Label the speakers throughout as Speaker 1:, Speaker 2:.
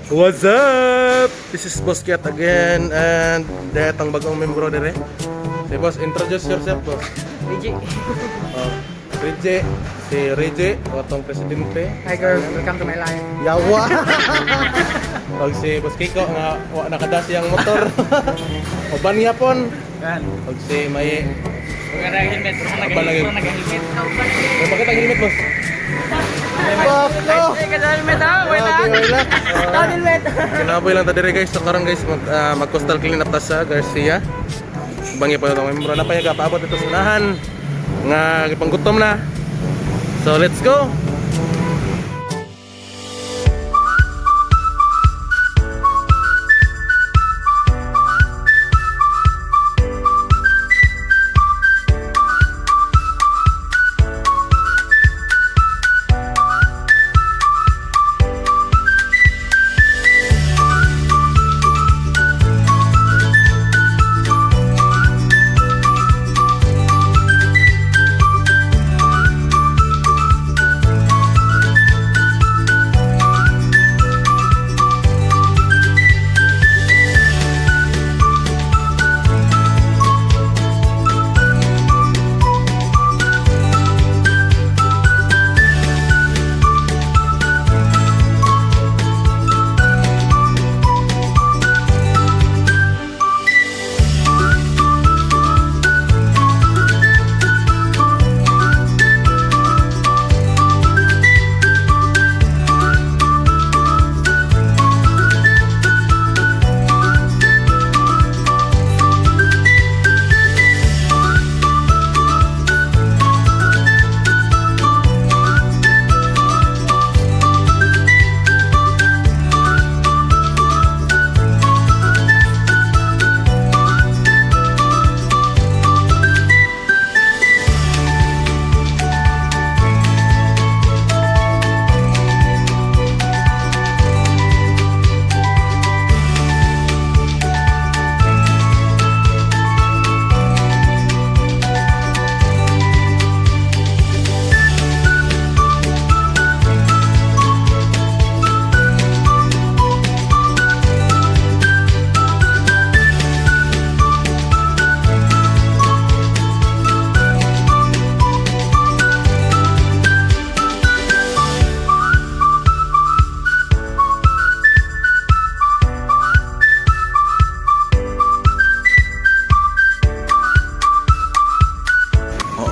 Speaker 1: What's up? This is Boss Kiat again and datang bagong membro dire. Si Boss, introduce yourself, Boss.
Speaker 2: Reggie.
Speaker 1: Reggie, si Reggie, atong presidente.
Speaker 2: Hi girl, welcome to my life.
Speaker 1: Yawa. Og si Boss Kiko nga wa nakadas yang motor. Oban yapon.
Speaker 2: Yan.
Speaker 1: Og si May.
Speaker 2: Huwag na helmet.
Speaker 1: Abang lagi.
Speaker 2: Nag-helmet.
Speaker 1: Bakit ang helmet, Boss?
Speaker 2: Ay, helmet ha? Wait lang. Down helmet.
Speaker 1: Kinaboy lang ta dire guys. So karon guys mag-coastal clean up ta sa Garcia. Bangi pa itong membro na pa yung kapaabot ito sa unahan nga ipanggutom na. So let's go.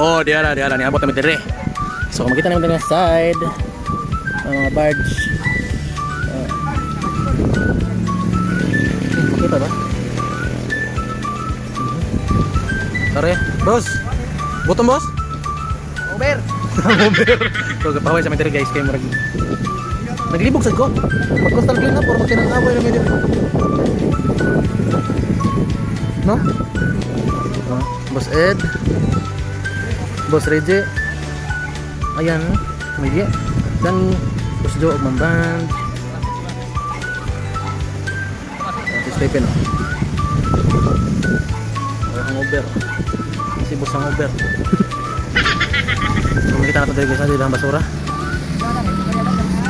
Speaker 1: Oh, diara ni abot kami dire. So makita naman din sa side mga barge. Kita ba? Tara, boss. Bottom boss?
Speaker 2: Uber.
Speaker 1: Uber. So gapaway sa dire guys kay murag. Naglibog sad ko. Mag-coastal clean up or magkinang-away na medyo. No? Boss Ed. Boss Reggie. Ayan, media. Dan Boss Joe Magband. Si Stephen. Ang Uber. Si Boss ang Uber. Kita na ito guys, dito ang basura.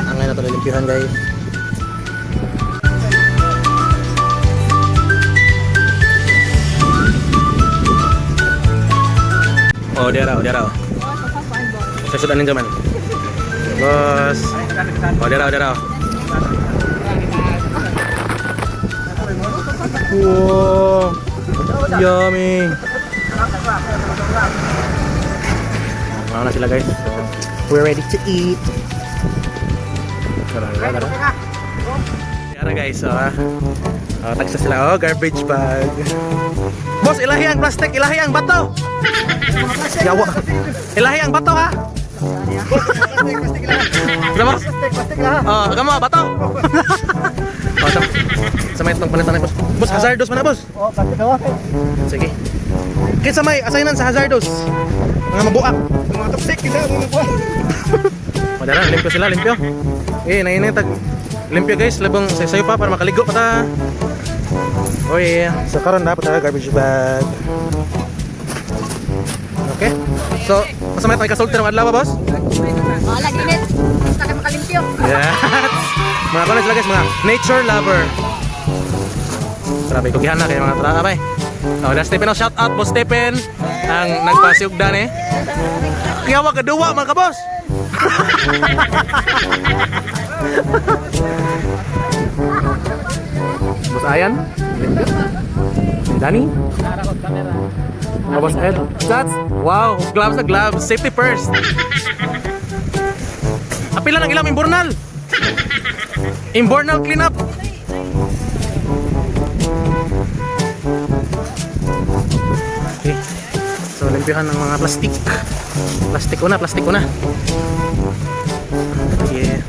Speaker 1: Ang ngayon na ito lilimpihan guys. Oh, dia raw. Saya sudah ninja man. Bos. Oh, dia raw. Wow. Yummy. Mana sila guys? So, we're ready to eat. Tara guys, tagsa sila. Oh, garbage bag. Bos, ilahi ang plastic, ilahi ang bato. Yawa. Ilahi ang bato ha. Kenapa? Oh, kamu bato. Oh, sa may itong palitan na boss. Boss, hazardous mana boss?
Speaker 2: Oh, plastic daw.
Speaker 1: Sige. Kinsa may assignan sa hazardous? Mga mabuak.
Speaker 2: Mga toxic kita mo po.
Speaker 1: Madara, limpyo sila, limpyo. Nainitag limpyo guys, labang sayo pa para makaligo pa ta. Oh yeah. So karon dapat na garbage bag. Okay. So, masa may tayo kasulti ng adlaw, boss?
Speaker 3: Oh, lagi net. Basta ka makalimpyo.
Speaker 1: Yes. Mga kuno sila guys, mga nature lover. Grabe, kugihan na kayo mga tra. Abay. Oh, da Stephen, shout out boss Stephen ang nagpasiugdan eh. Yawa kadua mga kabos. Boss Ayan. Danny. Oh, Boss Ed. Shots. Wow, gloves na gloves. Safety first. Apila ng ilang imbornal. Imbornal cleanup. Okay. So, limpihan ng mga plastik. Plastik una. Yeah.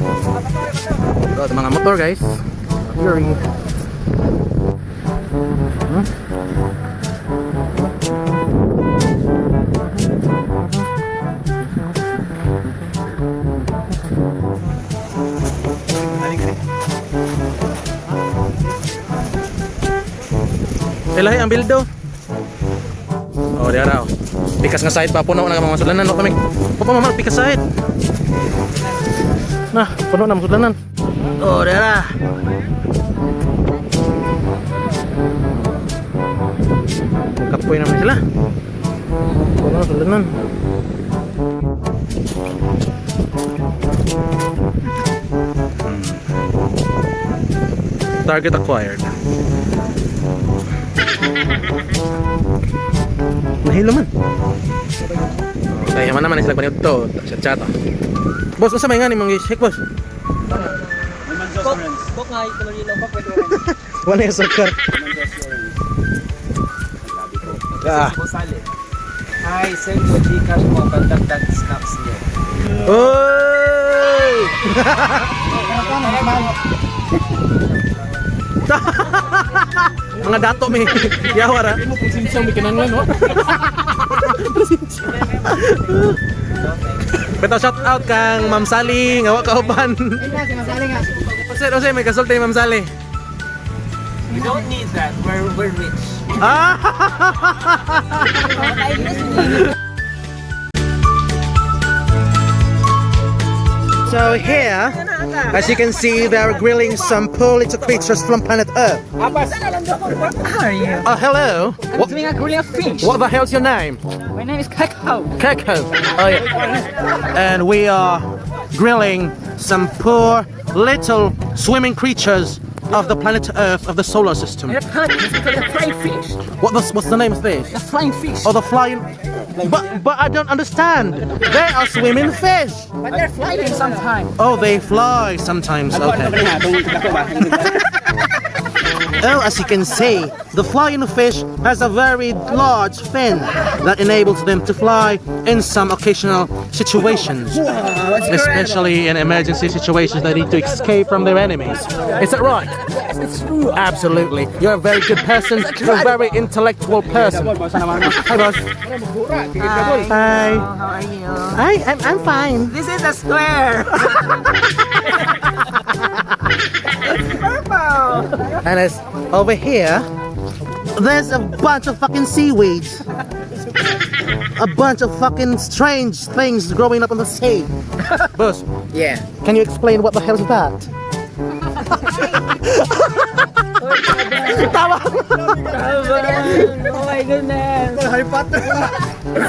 Speaker 1: So, ito mga motor guys. Fury. Ilahi ang bildo. Oh, di araw. Pikas nga side pa puno na mga sulanan no kami. Papa mama pikas side. Nah, puno na mga sulanan. Oh, di ara. Kapoy naman sila. Puno na sulanan. Target acquired. Nahilo man. Kaya man naman sila paniod to. Chat. Boss, unsa may nga ni mga shake boss?
Speaker 2: Bok nga, kalorilo, bok pwede
Speaker 1: Wala yung sukar. Ah.
Speaker 2: Hi, send mo Gcash mo, pagdagdag snacks niyo.
Speaker 1: Oy! Mga dato may yawara.
Speaker 2: Hindi mo kung sinsang may kinanglan, no?
Speaker 1: Beto shout out kang Ma'am Sally, ngawa kauban. Ose, may kasulti ni Ma'am Sally.
Speaker 2: We don't need that. We're rich.
Speaker 1: Ah! So here, as you can see, they are grilling some poor little creatures from planet Earth.
Speaker 2: How are you?
Speaker 1: Oh, hello.
Speaker 2: I'm doing a grilling of fish.
Speaker 1: What the hell's your name?
Speaker 2: My name is Kakao.
Speaker 1: Keko. Oh yeah. And we are grilling some poor little swimming creatures of the planet Earth of the solar system.
Speaker 2: They're flying fish.
Speaker 1: What's the name of this?
Speaker 2: The flying fish.
Speaker 1: Oh, the flying. But I don't understand. They are swimming fish.
Speaker 2: But they're flying sometimes.
Speaker 1: Oh, they fly sometimes. Okay. Oh, as you can see, the flying fish has a very large fin that enables them to fly in some occasional situations, especially in emergency situations they need to escape from their enemies. Is that right?
Speaker 2: Yes, it's true.
Speaker 1: Absolutely. You're a very good person. You're a very intellectual person. Hi, boss. Hi.
Speaker 2: How are you?
Speaker 1: I'm fine.
Speaker 2: This is a square. It's purple.
Speaker 1: And it's over here, there's a bunch of fucking seaweeds. A bunch of fucking strange things growing up in the sea. Boss,
Speaker 2: Yeah.
Speaker 1: can you explain what the hell is that?
Speaker 2: Oh my goodness. Harry Potter.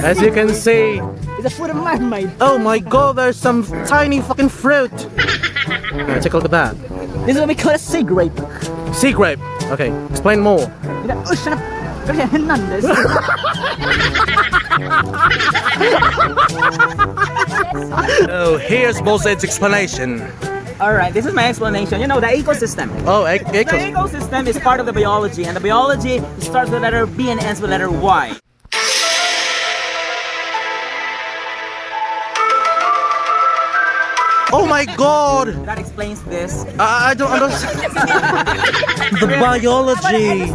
Speaker 1: As you can see,
Speaker 2: It's a food of mermaid.
Speaker 1: oh my god, there's some tiny fucking fruit. Take a look at that.
Speaker 2: This is what we call a sea grape.
Speaker 1: Sea grape. Okay, explain more.
Speaker 2: In the ocean of Hernandez.
Speaker 1: Oh, here's Bolsed's explanation.
Speaker 2: Alright, this is my explanation. You know, the ecosystem.
Speaker 1: Oh,
Speaker 2: The
Speaker 1: echoes.
Speaker 2: ecosystem is part of the biology, and the biology starts with letter B and ends with letter Y.
Speaker 1: Oh my god!
Speaker 2: That explains this.
Speaker 1: I don't understand. The biology.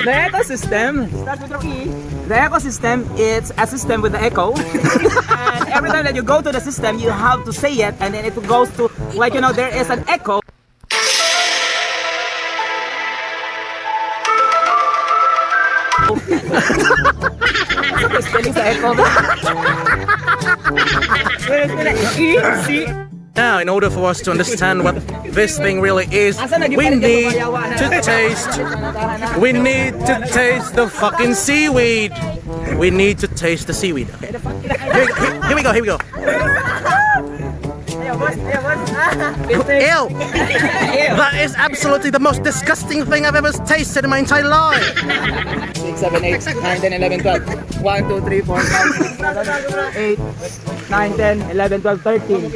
Speaker 2: The ecosystem starts with letter E. The ecosystem is a system with the echo. And every time that you go to the system, you have to say it, and then it goes to, like, you know, there is an echo. Spelling sa echo. E, C.
Speaker 1: Now, in order for us to understand what this thing really is, we need to taste. We need to taste the fucking seaweed. We need to taste the seaweed. Okay. Here we go. Here we go. Ew! That is absolutely the most disgusting thing I've ever tasted in my entire life.
Speaker 2: 6, 7, 8, 9, 10, 11, 12. 1, 2, 3, 4, 5, 6, 7, 8, 9, 10, 11, 12, 13.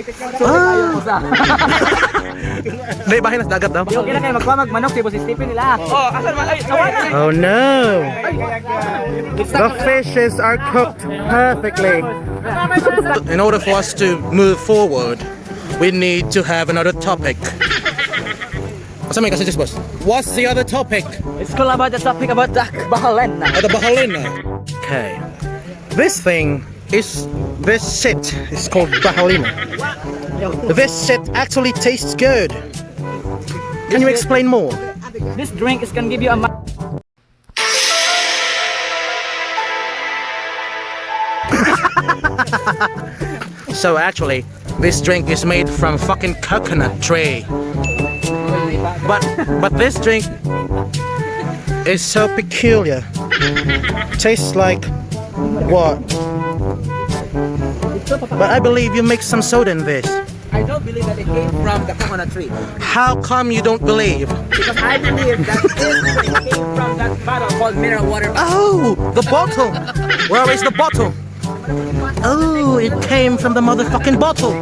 Speaker 1: May bahay na sa dagat daw.
Speaker 2: Okay na kayo, magmanok, si Boss Stephen nila. Oh, asan man? Ay, nawana.
Speaker 1: Oh no! The fishes are cooked perfectly. In order for us to move forward, we need to have another topic. What's my kasi boss? What's the other topic?
Speaker 2: It's all about the topic about the Bahalina.
Speaker 1: The Bahalina. Okay. This thing is this shit is called Bahalina. This shit actually tastes good. Can you explain more?
Speaker 2: This drink is gonna give you a
Speaker 1: So actually, this drink is made from fucking coconut tree. But this drink is so peculiar. Tastes like what? But I believe you make some soda in this.
Speaker 2: I don't believe that it came from the coconut tree.
Speaker 1: How come you don't believe?
Speaker 2: Because I believe that it came from that bottle called mineral water.
Speaker 1: Oh, the bottle. Where is the bottle? Oh, it came from the motherfucking bottle.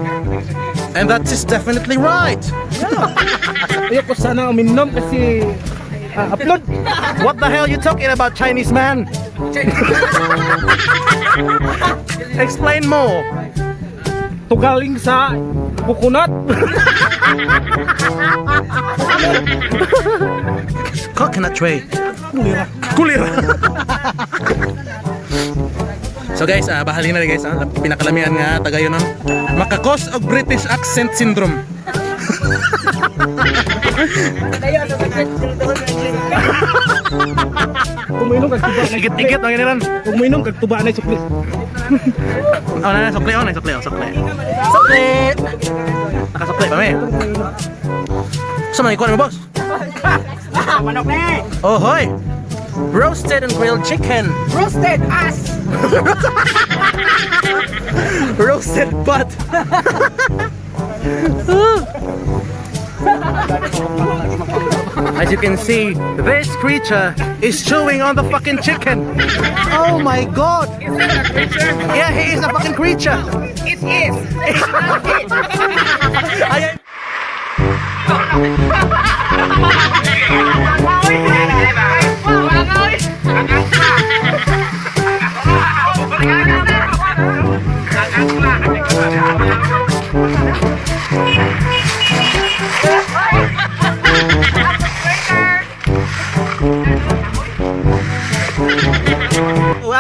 Speaker 1: And that is definitely right.
Speaker 2: Ayoko sana uminom kasi upload.
Speaker 1: What the hell are you talking about, Chinese man? Explain more.
Speaker 2: Tugaling sa coconut.
Speaker 1: Coconut tree. Kulira. So guys, Bahalina na guys, pinakalamihan nga taga yun, makakos og British accent syndrome.
Speaker 2: Kuminom kag tuba na
Speaker 1: Igit-igit ang ganiran.
Speaker 2: kuminom kag tuba na sukli.
Speaker 1: Oh, na sukli, sukli. Nakasukli pa may. Sa mga ikuan mo, boss?
Speaker 2: Manok na.
Speaker 1: Oh, hoy! Roasted and grilled chicken.
Speaker 2: Roasted ass.
Speaker 1: Roasted butt. As you can see, this creature is chewing on the fucking chicken. Oh my god!
Speaker 2: Is that a creature?
Speaker 1: Yeah, he is a fucking creature.
Speaker 2: It is.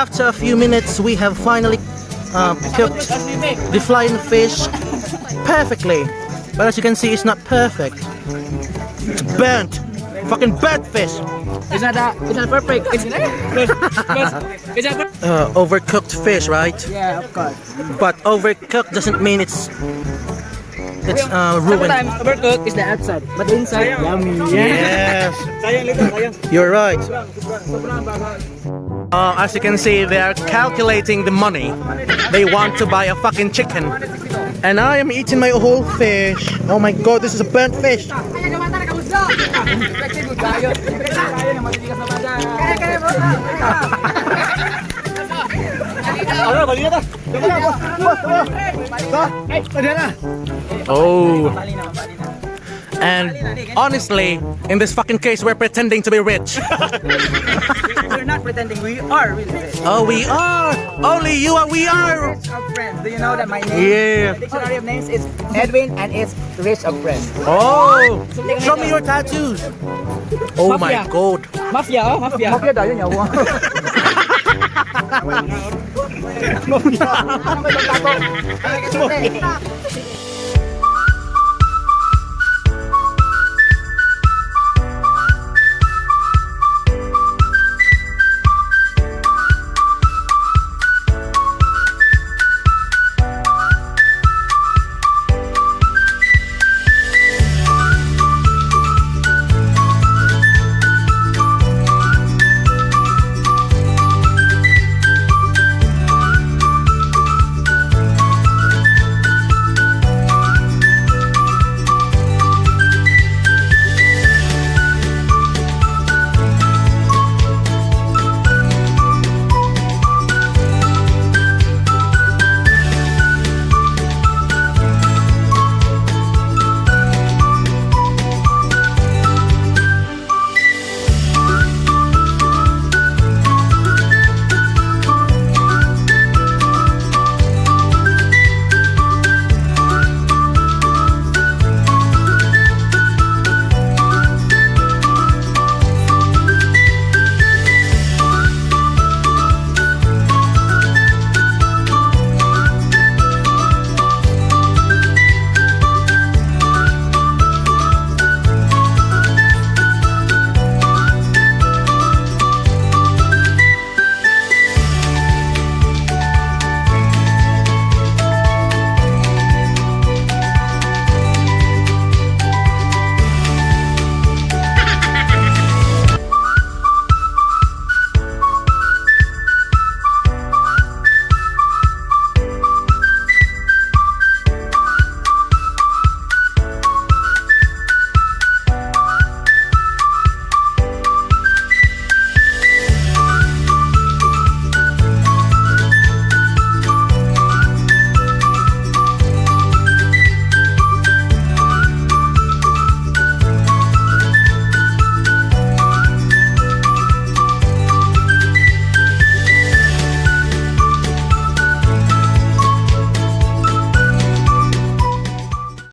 Speaker 1: After a few minutes, we have finally cooked the flying fish perfectly. But as you can see, it's not perfect. It's burnt. Fucking burnt fish.
Speaker 2: It's not perfect. It's
Speaker 1: Overcooked fish, right?
Speaker 2: yeah, of course.
Speaker 1: But overcooked doesn't mean it's ruined.
Speaker 2: Sometimes overcooked is the outside, but the inside yummy.
Speaker 1: Yes, you're right. As you can see, they are calculating the money. They want to buy a fucking chicken. And I am eating my whole fish. Oh my god, this is a burnt fish. Oh. And honestly, in this fucking case, we're pretending to be rich.
Speaker 2: We're not pretending, we are really rich.
Speaker 1: Oh, we are. Only you and we are.
Speaker 2: Rich of friends. Do you know that my name?
Speaker 1: Yeah.
Speaker 2: My dictionary of names is Edwin and it's rich of friends.
Speaker 1: Oh, show me your tattoos. Oh my
Speaker 2: Mafia.
Speaker 1: god.
Speaker 2: Mafia, oh, mafia. Mafia daw yun, yawa.